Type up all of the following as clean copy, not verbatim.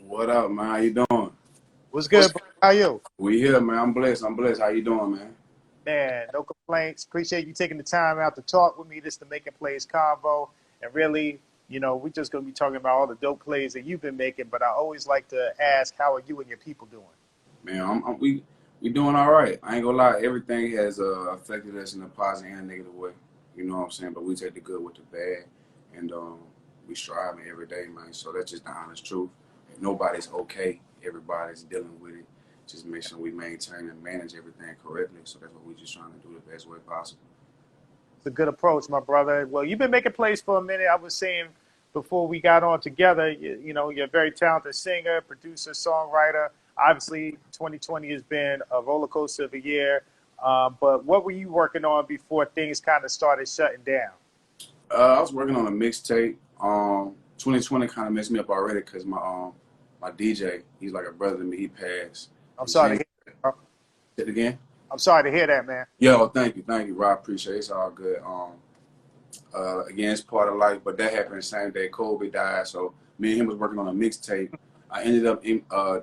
What up, man? How you doing? What's good, bro? How you? We here, man. I'm blessed. I'm blessed. How you doing, man? Man, no complaints. Appreciate you taking the time out to talk with me. This is the Making Plays convo. And really, we're just going to be talking about all the dope plays that you've been making. But I always like to ask, how are you and your people doing? Man, we doing all right. I ain't gonna lie. Everything has affected us in a positive and negative way. You know what I'm saying? But we take the good with the bad, and we striving every day, man. So that's just the honest truth. And nobody's okay. Everybody's dealing with it. Just make sure we maintain and manage everything correctly. So that's what we're just trying to do the best way possible. It's a good approach, my brother. Well, you've been making plays for a minute. I was saying before we got on together, you're a very talented singer, producer, songwriter. Obviously, 2020 has been a roller coaster of a year. But what were you working on before things kind of started shutting down? I was working on a mixtape. 2020 kind of messed me up already because my DJ, he's like a brother to me. He passed. I'm sorry to hear that, bro. Say it again. I'm sorry to hear that, man. Yo, thank you, Rob. Appreciate it. It's all good. Again, it's part of life, but that happened the same day Kobe died. So me and him was working on a mixtape. I ended up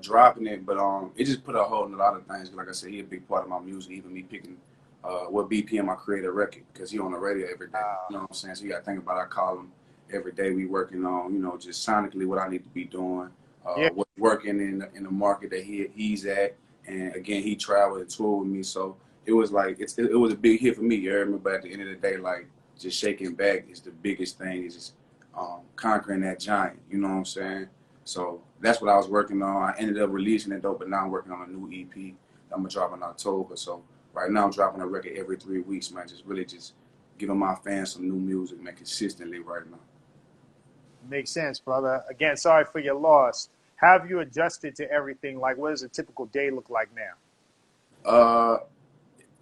dropping it, but it just put a hold in a lot of things. Like I said, he a big part of my music, even me picking what BPM I create a record because he on the radio every day. You know what I'm saying? So you got to think about I call him every day. We working on just sonically what I need to be doing, Yeah. what's working in the market that he's at. And again, he traveled and toured with me, so it was like it was a big hit for me. You heard me, but at the end of the day, like just shaking back is the biggest thing. Is just conquering that giant. You know what I'm saying? So that's what I was working on. I ended up releasing it though, but now I'm working on a new EP. I'm gonna drop in October. So right now I'm dropping a record every 3 weeks, man. Just really just giving my fans some new music, man, consistently right now. Makes sense, brother. Again, sorry for your loss. How have you adjusted to everything? Like, what does a typical day look like now?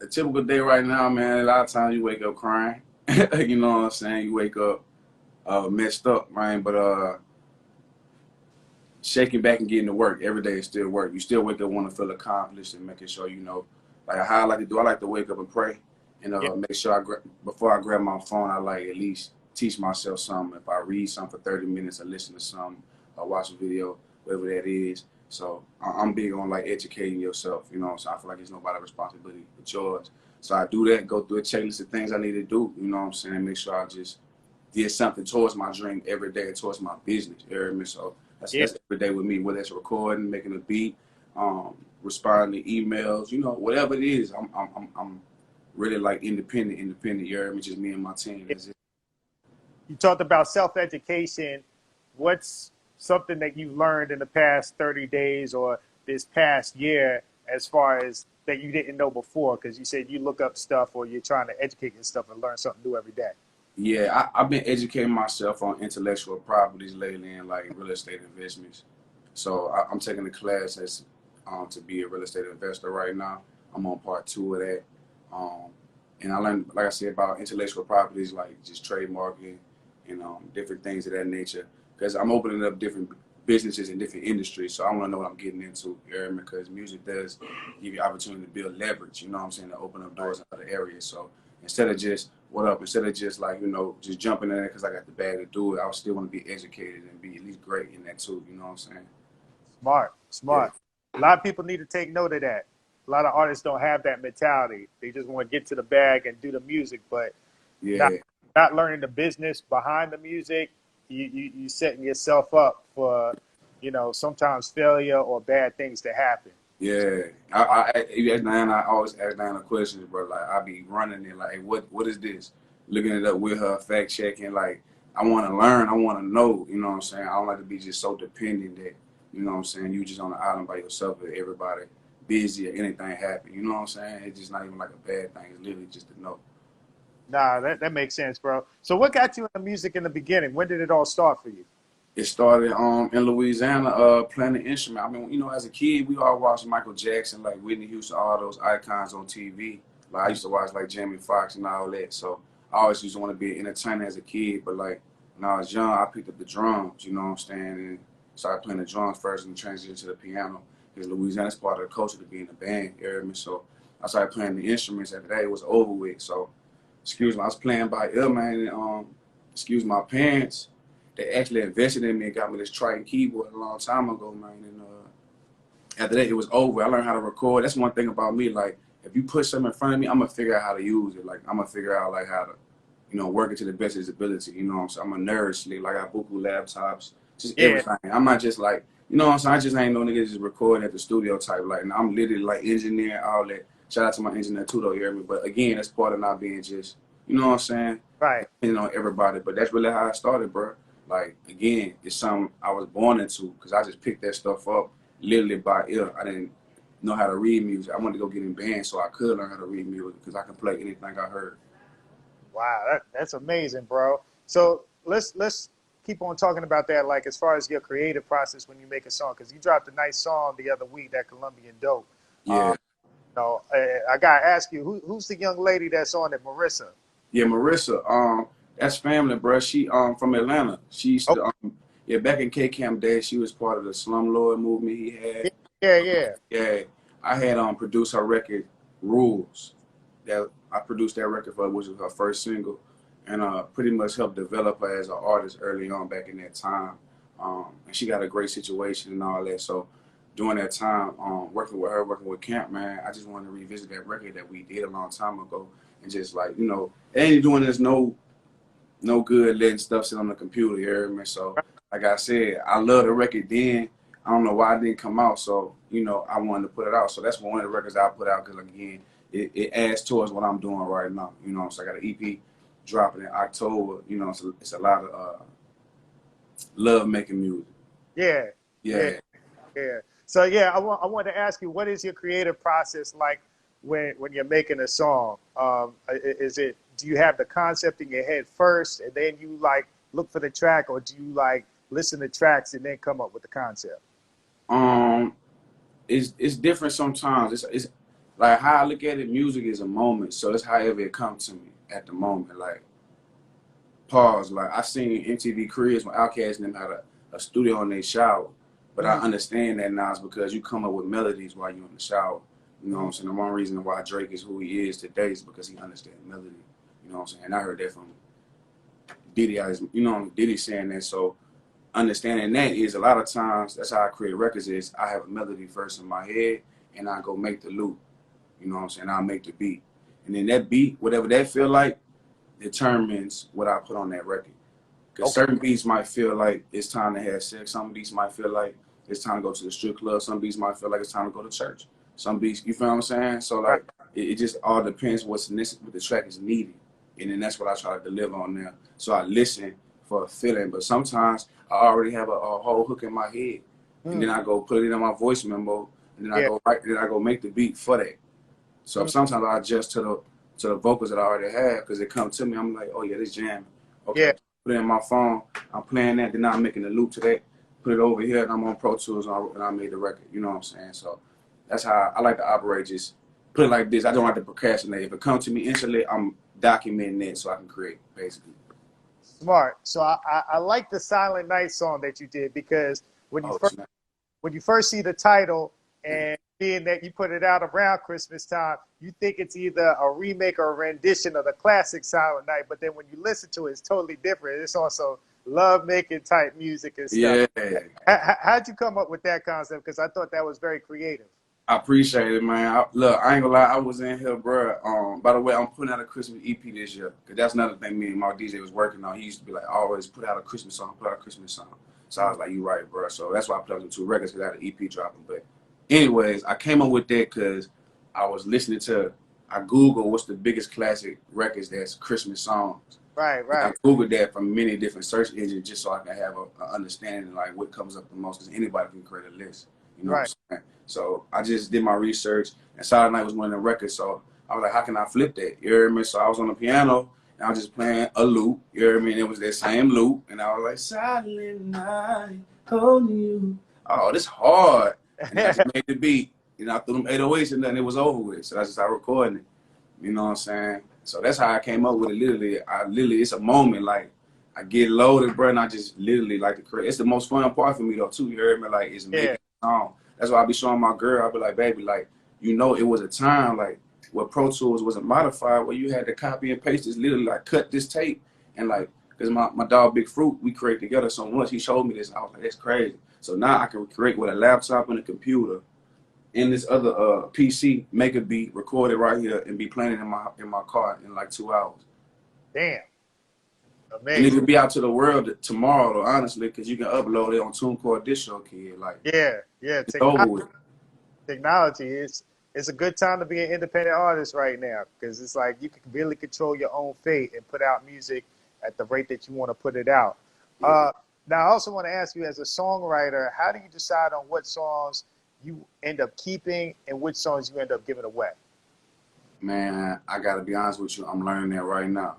A typical day right now, man. A lot of times you wake up crying. You know what I'm saying? You wake up messed up, man. But shaking back and getting to work every day is still work. You still wake up want to feel accomplished and making sure like how I like to do. I like to wake up and pray and make sure before I grab my phone, I like at least teach myself something. If I read something for 30 minutes or listen to something or watch a video, whatever that is. So I'm big on like educating yourself, so I feel like it's nobody's responsibility but yours. So I do that, go through a checklist of things I need to do, you know what I'm saying? Make sure I just did something towards my dream every day, towards my business. You heard me? So that's every day with me, whether it's recording, making a beat, responding to emails, whatever it is. I'm really like independent. You heard me? Just me and my team. That's it. You talked about self-education. What's something that you've learned in the past 30 days or this past year as far as that you didn't know before? Because you said you look up stuff or you're trying to educate yourself and learn something new every day. Yeah, I've been educating myself on intellectual properties lately and like real estate investments. So I'm taking a class as to be a real estate investor right now. I'm on part 2 of that. And I learned, like I said, about intellectual properties, like just trademarking and different things of that nature. Because I'm opening up different businesses in different industries, so I want to know what I'm getting into. Because music does give you opportunity to build leverage. You know what I'm saying? To open up doors in other areas. So instead of just like just jumping in there because I got the bag to do it, I still want to be educated and be at least great in that too. You know what I'm saying? Smart. Yeah. A lot of people need to take note of that. A lot of artists don't have that mentality. They just want to get to the bag and do the music, but not learning the business behind the music. You setting yourself up for, sometimes failure or bad things to happen. Yeah, I always ask Diana questions, bro. Like I be running it, like, hey, what is this? Looking it up with her, fact checking. Like I want to learn, I want to know. You know what I'm saying? I don't like to be just so dependent that you know what I'm saying. You just on the island by yourself, with everybody busy or anything happen. You know what I'm saying? It's just not even like a bad thing. It's literally just to know. Nah, that makes sense, bro. So what got you into music in the beginning? When did it all start for you? It started in Louisiana playing the instrument. I mean, as a kid, we all watched Michael Jackson, like Whitney Houston, all those icons on TV. Like I used to watch like Jamie Foxx and all that. So I always used to want to be an entertainer as a kid. But like when I was young, I picked up the drums, you know what I'm saying, and started playing the drums first and transitioned to the piano. Because Louisiana's part of the culture to be in a band, you heard me? So I started playing the instruments after that. It was over with. So, I was playing by ear, man, and excuse my parents. they actually invested in me and got me this Triton keyboard a long time ago, man. And after that, it was over. I learned how to record. That's one thing about me. Like, if you put something in front of me, I'm gonna figure out how to use it. Like, I'm gonna figure out like how to, you know, work it to the best of his ability. You know what I'm saying? I'm a nerd, slick. Like, I got buku laptops, just everything. I'm not just like, you know what I'm saying? I just ain't no nigga just recording at the studio type. Like, I'm literally like engineering all that. Shout out to my engineer too, though. You hear me? But again, that's part of not being just, you know what I'm saying? Right. You know, everybody. But that's really how I started, bro. Like, again, it's something I was born into because I just picked that stuff up literally by ear. I didn't know how to read music. I wanted to go get in bands so I could learn how to read music because I can play anything I heard. Wow, that's amazing, bro. So let's keep on talking about that. Like as far as your creative process when you make a song, because you dropped a nice song the other week, that Colombian Dope. Yeah. You know, I gotta ask you, who's the young lady that's on it, Marissa? Yeah, Marissa. That's family, bro. She from Atlanta. She used to back in K Camp days, she was part of the Slumlord movement he had. Yeah. I had produced her record Rules. That I produced that record for her, which was her first single, and pretty much helped develop her as an artist early on back in that time. And she got a great situation and all that. So during that time, working with her, working with Camp, man, I just wanted to revisit that record that we did a long time ago, and just like, you know, it ain't doing this no good letting stuff sit on the computer, you hear me? So like I said, I love the record then. I don't know why it didn't come out, so you know, I wanted to put it out. So that's one of the records I put out because again, it adds towards what I'm doing right now. You know, so I got an EP dropping in October. You know, so it's a lot of love making music. Yeah. So yeah, I want to ask you, what is your creative process like when you're making a song? Do you have the concept in your head first, and then you like look for the track, or do you like listen to tracks and then come up with the concept? It's different sometimes. It's like how I look at it. Music is a moment, so it's however it comes to me at the moment. Like pause. Like I seen MTV Cribs when Outkast and them had a studio in their shower, but I understand that now is because you come up with melodies while you're in the shower. You know what I'm saying? The one reason why Drake is who he is today is because he understands melody. You know what I'm saying? And I heard that from Diddy. Diddy saying that. So understanding that is a lot of times that's how I create records is I have a melody first in my head and I go make the loop. You know what I'm saying? I'll make the beat. And then that beat, whatever that feel like, determines what I put on that record. Because certain beats might feel like it's time to have sex. Some beats might feel like it's time to go to the strip club. Some beats might feel like it's time to go to church. Some beats, you feel what I'm saying? So like, it just all depends what the track is needed. And then that's what I try to deliver on there. So I listen for a feeling, but sometimes I already have a whole hook in my head. And then I go put it in my voice memo, and then I go make the beat for that. So sometimes I adjust to the vocals that I already have because it comes to me. I'm like, oh yeah, this jamming. Okay, put it in my phone. I'm playing that. Then I'm making a loop to that. Put it over here, and I'm on Pro Tools, and I made the record. You know what I'm saying? So that's how I like to operate. Just put it like this. I don't like to procrastinate. If it comes to me instantly, I'm documenting it so I can create, basically. Smart. So I like the Silent Night song that you did because when you first see the title and being that you put it out around Christmas time, you think it's either a remake or a rendition of the classic Silent Night. But then when you listen to it, it's totally different. It's also love-making type music and stuff. Yeah. How'd you come up with that concept? Because I thought that was very creative. I appreciate it, man. Look, I ain't gonna lie, I was in here, bro. By the way, I'm putting out a Christmas EP this year. Because that's another thing me and my DJ was working on. He used to be like, always put out a Christmas song, put out a Christmas song. So I was like, you right, bro. So that's why I put out the 2 records, because I had an EP dropping. But anyways, I came up with that because I was listening to, I Googled what's the biggest classic records that's Christmas songs. Right. I Googled that from many different search engines just so I can have an understanding like what comes up the most, because anybody can create a list. You know what I'm saying? So I just did my research, and Silent Night was one of the records. So I was like, how can I flip that? You hear me? So I was on the piano, and I was just playing a loop. You hear me? And it was that same loop. And I was like, Silent Night, holding you. Oh, this hard. And I just made the beat. You know, I threw them 808s and then it was over with. So that's just how I recording it. You know what I'm saying? So that's how I came up with it. Literally, it's a moment. Like, I get loaded, bro, and I just literally like to create. It's the most fun part for me, though, too. You heard me? Like, it's making a song. That's why I be showing my girl. I be like, baby, like, you know, it was a time, like, where Pro Tools wasn't modified, where you had to copy and paste this, literally, like, cut this tape and, like, because my dog Big Fruit, we create together so much. He showed me this, and I was like, that's crazy. So now I can create with a laptop and a computer and this other PC, make a beat, record it right here, and be playing it in my car in like 2 hours. Damn. And it Amazing. can be out to the world tomorrow, though, honestly, because you can upload it on TuneCore DistroKid, kid. Like, Yeah, it's over with. technology. It's a good time to be an independent artist right now because it's like you can really control your own fate and put out music at the rate that you want to put it out. Yeah. Now, I also want to ask you, as a songwriter, how do you decide on what songs you end up keeping and which songs you end up giving away? Man, I gotta be honest with you. I'm learning that right now.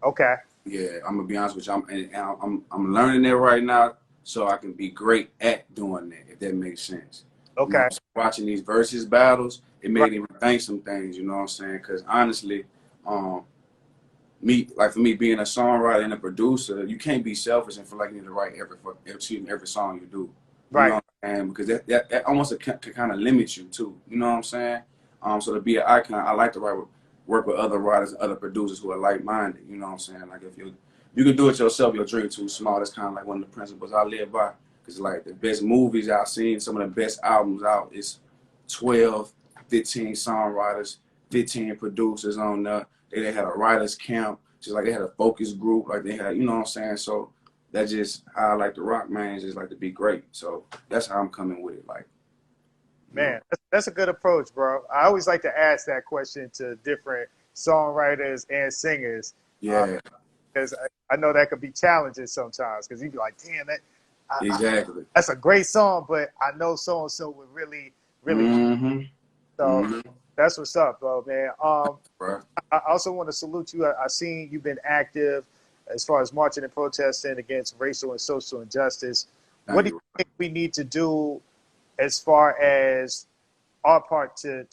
Okay. Yeah, I'm gonna be honest with you. I'm learning that right now, so I can be great at doing that. If that makes sense. You Okay. know, watching these versus battles, it Right. made me think some things. You know what I'm saying? Because honestly, um, for me being a songwriter and a producer, you can't be selfish and feel like you need to write every song you do. You know Right. what I'm saying? Because that almost can kind of limit you too. You know what I'm saying? So to be an icon, I like to work with other writers and other producers who are like-minded. You know what I'm saying? Like if you can do it yourself, your dream too small. That's kind of like one of the principles I live by. Because like the best movies I've seen, some of the best albums out is 12, 15 songwriters, 15 producers on there. They had a writers camp, just like they had a focus group, like they had, you know what I'm saying? So that's just how I like to rock, man. Just like to be great. So that's how I'm coming with it. Like, you know. Man, that's a good approach, bro. I always like to ask that question to different songwriters and singers Yeah, because I know that could be challenging sometimes because you'd be like, damn, exactly. that's a great song, but I know so and so would really, really. Mm-hmm. So Mm-hmm. that's what's up, bro, man. Right. I also want to salute you. I've seen you've been active as far as marching and protesting against racial and social injustice. What Thank do you you. think we need to do as far as our part to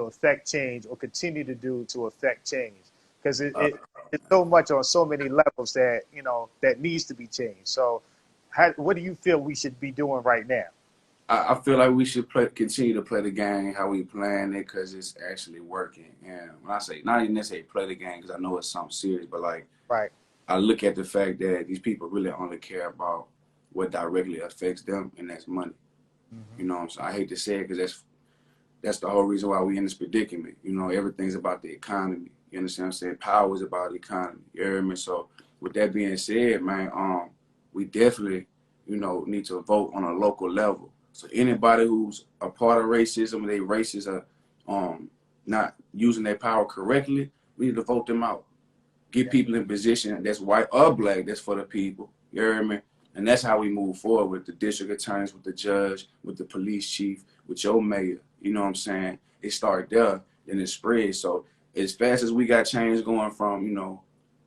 affect change or continue to do to affect change? Because Uh, it's so much on so many levels that, that needs to be changed. So what do you feel we should be doing right now? I feel like we should continue to play the game how we playing it because it's actually working. And when I say, not even necessarily play the game because I know it's something serious, but like Right. I look at the fact that these people really only care about what directly affects them, and that's money. Mm-hmm. You know what I'm saying? I hate to say it because that's the whole reason why we in this predicament. You know, everything's about the economy. You understand what I'm saying? Power is about the economy. You hear me? So with that being said, man, we definitely, need to vote on a local level. So anybody who's a part of racism, they racist are not using their power correctly, we need to vote them out. Get Yeah. people in position that's white or black, that's for the people. You hear me? And that's how we move forward with the district attorneys, with the judge, with the police chief, with your mayor. You know what I'm saying? It started there, then it spread. So as fast as we got change going from,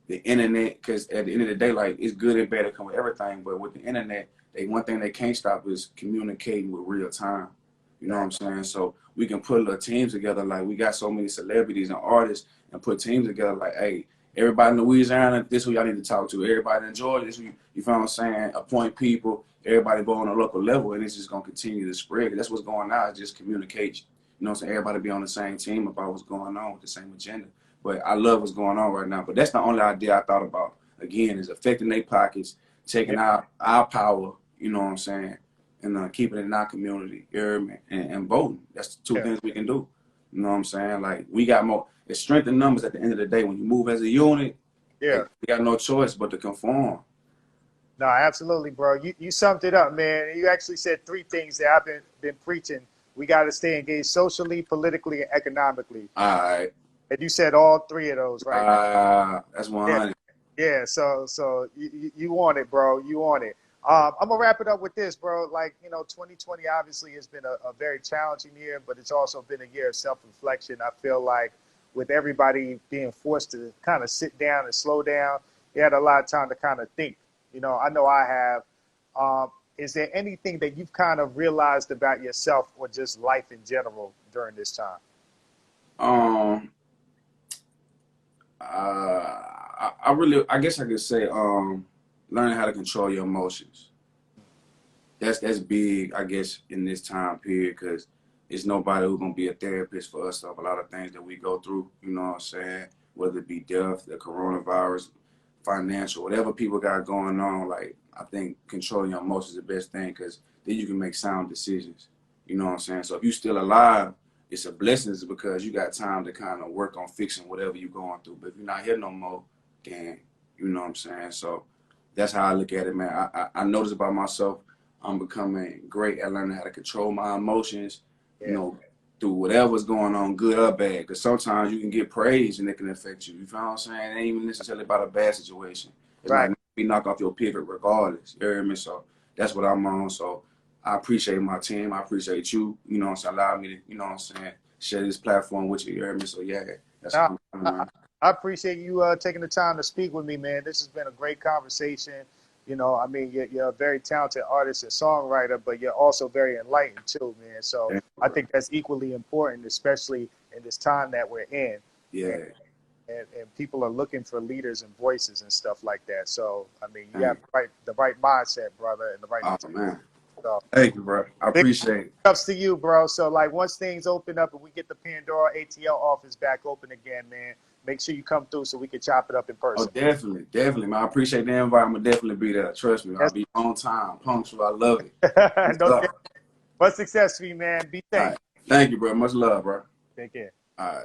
the internet, because at the end of the day, like it's good and bad to come with everything, but with the internet, one thing they can't stop is communicating with real time. You know what I'm saying? So we can put little teams together. Like we got so many celebrities and artists and put teams together like, hey, everybody in Louisiana, this is who y'all need to talk to. Everybody in Georgia, this is who you feel what I'm saying? Appoint people, everybody go on a local level, and it's just going to continue to spread. That's what's going on, is just communication. You know what I'm saying? Everybody be on the same team about what's going on with the same agenda. But I love what's going on right now. But that's the only idea I thought about, again, is affecting their pockets, taking Yeah. our power, you know what I'm saying, and keeping it in our community, you hear me? And voting. That's the two Yeah. things we can do. You know what I'm saying? Like, we got more. It's strength in numbers at the end of the day. When you move as a unit, Yeah. we got no choice but to conform. No, absolutely, bro. You summed it up, man. You actually said three things that I've been preaching. We got to stay engaged socially, politically, and economically. All right. And you said all three of those right now. That's Yeah, 100. yeah. So you want it, bro. You want it. I'm gonna wrap it up with this, bro. Like 2020 obviously has been a very challenging year, but it's also been a year of self-reflection. I feel like with everybody being forced to kind of sit down and slow down, you had a lot of time to kind of think. I know I have. Is there anything that you've kind of realized about yourself or just life in general during this time? Um, I guess I could say, learning how to control your emotions. That's big, I guess, in this time period, because it's nobody who's gonna be a therapist for us of a lot of things that we go through. You know what I'm saying? Whether it be death, the coronavirus, financial, whatever people got going on. Like, I think controlling your emotions is the best thing, because then you can make sound decisions. You know what I'm saying? So if you still alive, it's a blessing because you got time to kind of work on fixing whatever you're going through. But if you're not here no more, then you know what I'm saying? So that's how I look at it, man. I notice about myself, I'm becoming great at learning how to control my emotions, you know, through whatever's going on, good or bad. Because sometimes you can get praise and it can affect you. You feel what I'm saying? It ain't even necessarily about a bad situation. It might be knock off your pivot regardless. You hear me? So that's what I'm on. So I appreciate my team. I appreciate you, you know what I'm saying, allowing me to, you know what I'm saying, share this platform with you. You hear me? So yeah, that's what I'm doing, man. I appreciate you taking the time to speak with me, man. This has been a great conversation. You know, I mean, you're a very talented artist and songwriter, but you're also very enlightened too, man. So I think that's equally important, especially in this time that we're in. Yeah. And people are looking for leaders and voices and stuff like that. So, I mean, you have the right mindset, brother, and the right Oh, man. So, thank you, bro. I appreciate it. Ups to you, bro. So, like, once things open up and we get the Pandora ATL office back open again, man, make sure you come through so we can chop it up in person. Oh, definitely, definitely, man. I appreciate the invite. I'm gonna definitely be there. Trust me, I'll be on time, punctual. I love it. Much success for you, man. Be safe. Right. Thank you, bro. Much love, bro. Take care. All right.